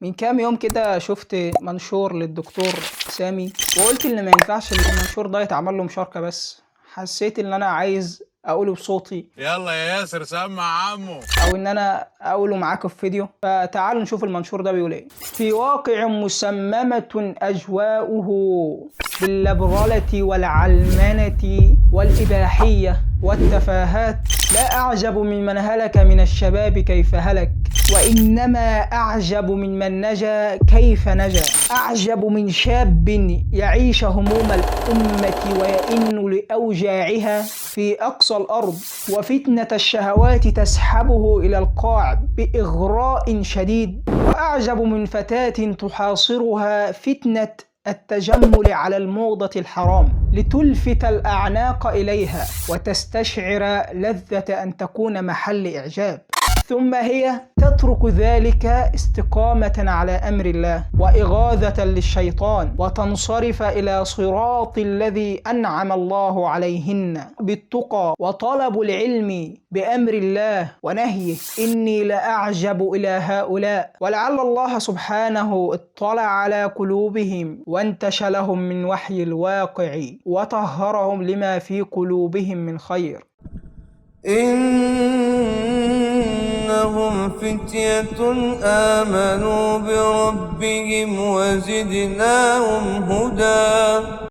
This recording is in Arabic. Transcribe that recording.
من كام يوم كده شفت منشور للدكتور سامي، وقلت ان ما ينفعش المنشور ده يتعمل له مشاركة. بس حسيت ان انا عايز اقوله بصوتي، يلا يا ياسر سمع عمو. او ان انا اقوله معاكم في فيديو. فتعالوا نشوف المنشور ده بيقول ايه. في واقع مسممة اجواؤه باللبرلة والعلمنة والاباحية والتفاهات، لا اعجب ممن هلك من الشباب كيف هلك، وإنما أعجب ممن نجا كيف نجا. أعجب من شاب يعيش هموم الأمة ويئن لأوجاعها في أقصى الأرض، وفتنة الشهوات تسحبه إلى القاع بإغراء شديد. وأعجب من فتاة تحاصرها فتنة التجمل على الموضة الحرام لتلفت الأعناق إليها وتستشعر لذة أن تكون محل إعجاب، ثم هي تترك ذلك استقامة على أمر الله وإغاظة للشيطان، وتنصرف إلى صراط الذي أنعم الله عليهن بالتقى وطلب العلم بأمر الله ونهيه. إني لأعجب إلى هؤلاء، ولعل الله سبحانه اطلع على قلوبهم وانتشلهم من وحي الواقع وطهرهم لما في قلوبهم من خير. إنهم فتية آمنوا بربهم وزدناهم هدى.